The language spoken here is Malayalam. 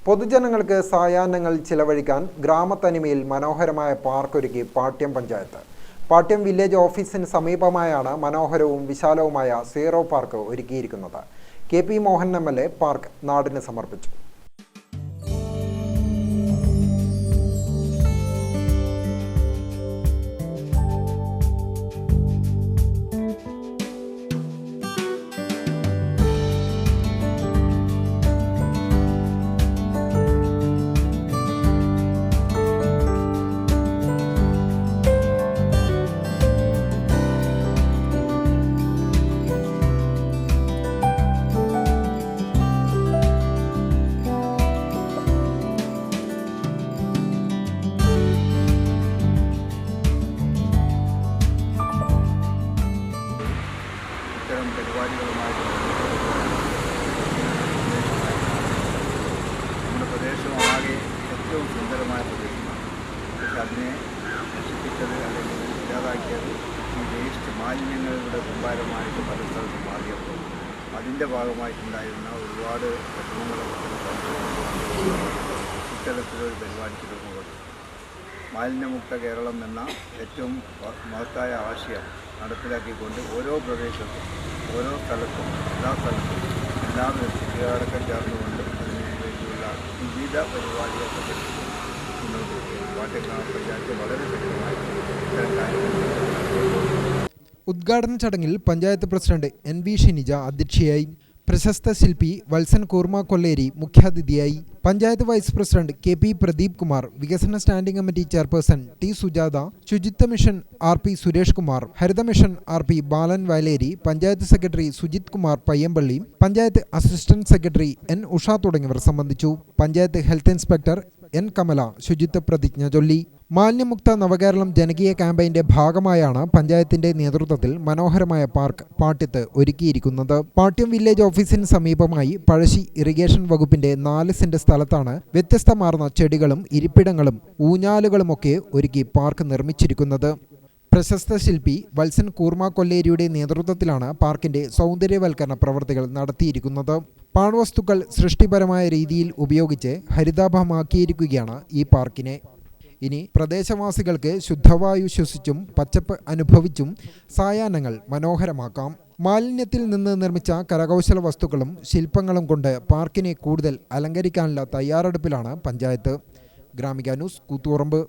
പൊതുജനങ്ങൾക്ക് സായാഹ്നങ്ങൾ ചിലവഴിക്കാൻ ഗ്രാമത്തനിമയിൽ മനോഹരമായ പാർക്കൊരുക്കി പാട്യം പഞ്ചായത്ത്. പാട്യം വില്ലേജ് ഓഫീസിന് സമീപമായാണ് മനോഹരവും വിശാലവുമായ സീറോ പാർക്ക് ഒരുക്കിയിരിക്കുന്നത്. K P Mohan MLA park നാടിന് സമർപ്പിച്ചു. പരിപാടികളുമായി നമ്മുടെ പ്രദേശമാകെ ഏറ്റവും സുന്ദരമായ പ്രദേശമാണ്. പക്ഷെ അതിനെ നശിപ്പിച്ചത് അല്ലെങ്കിൽ ഇല്ലാതാക്കിയത് ഈ വേസ്റ്റ് മാലിന്യങ്ങളുടെ കൂമ്പാരമായിട്ട് പല സ്ഥലത്തും മാറിയപ്പോൾ അതിൻ്റെ ഭാഗമായിട്ടുണ്ടായിരുന്ന ഒരുപാട് പ്രശ്നങ്ങളൊക്കെ ഇത്തരത്തിലൊരു പരിപാടിക്ക് തുടങ്ങുന്നത്. മാലിന്യമുക്ത കേരളം എന്ന ഏറ്റവും മഹത്തായ ആശയം നടപ്പിലാക്കിക്കൊണ്ട് ഓരോ പ്രദേശത്തും ഓരോ സ്ഥലത്തും എല്ലാവരും അടക്കം ചേർന്നുകൊണ്ട് അതിനു വേണ്ടിയുള്ള വിവിധ പരിപാടികളൊക്കെ മുന്നോട്ട് പോകും. പാട്യം ഗ്രാമപഞ്ചായത്ത് വളരെ ശക്തമായിട്ട് ഇത്തരം കാര്യങ്ങൾ. ഉദ്ഘാടന ചടങ്ങിൽ പഞ്ചായത്ത് പ്രസിഡന്റ് NV ഷിനിജ അധ്യക്ഷയായി. പ്രശസ്ത ശില്പി വത്സൻ കൂർമ കൊല്ലേരി മുഖ്യാതിഥിയായി. Panchayat vice president KP Pradeep Kumar, വികസന standing committee chairperson T Sujatha, Suchitwa mission RP Suresh Kumar, Haritha mission RP Balan Vayaleri, panchayat secretary Sujith Kumar Payyampalli, panchayat assistant secretary N Usha തുടങ്ങിയവർ സംബന്ധിച്ചു. Panchayat health inspector N Kamala ശുചിത്വ പ്രതിജ്ഞ ചൊല്ലി. മാലിന്യമുക്ത നവകേരളം ജനകീയ ക്യാമ്പയിന്റെ ഭാഗമായാണ് പഞ്ചായത്തിന്റെ നേതൃത്വത്തിൽ മനോഹരമായ പാർക്ക് പാട്യത്ത് ഒരുക്കിയിരിക്കുന്നത്. പാട്യം വില്ലേജ് ഓഫീസിന് സമീപമായി പഴശ്ശി ഇറിഗേഷൻ വകുപ്പിന്റെ 4 സെന്റ് സ്ഥലത്താണ് വ്യത്യസ്തമാർന്ന ചെടികളും ഇരിപ്പിടങ്ങളും ഊഞ്ഞാലുകളുമൊക്കെ ഒരുക്കി പാർക്ക് നിർമ്മിച്ചിരിക്കുന്നത്. പ്രശസ്ത ശില്പി വത്സൻ കൂർമ കൊല്ലേരിയുടെ നേതൃത്വത്തിലാണ് പാർക്കിന്റെ സൗന്ദര്യവൽക്കരണ പ്രവൃത്തികൾ നടത്തിയിരിക്കുന്നത്. പാഴ്വസ്തുക്കൾ സൃഷ്ടിപരമായ രീതിയിൽ ഉപയോഗിച്ച് ഹരിതാഭമാക്കിയിരിക്കുകയാണ് ഈ പാർക്കിനെ. ഇനി പ്രദേശവാസികൾക്ക് ശുദ്ധവായു ശ്വസിച്ചും പച്ചപ്പ് അനുഭവിച്ചും സായാഹ്നങ്ങൾ മനോഹരമാക്കാം. മാലിന്യത്തിൽ നിന്ന് നിർമ്മിച്ച കരകൗശല വസ്തുക്കളും ശില്പങ്ങളും കൊണ്ട് പാർക്കിനെ കൂടുതൽ അലങ്കരിക്കാനുള്ള തയ്യാറെടുപ്പിലാണ് പഞ്ചായത്ത്. ഗ്രാമിക ന്യൂസ്, കൂത്തുപറമ്പ്.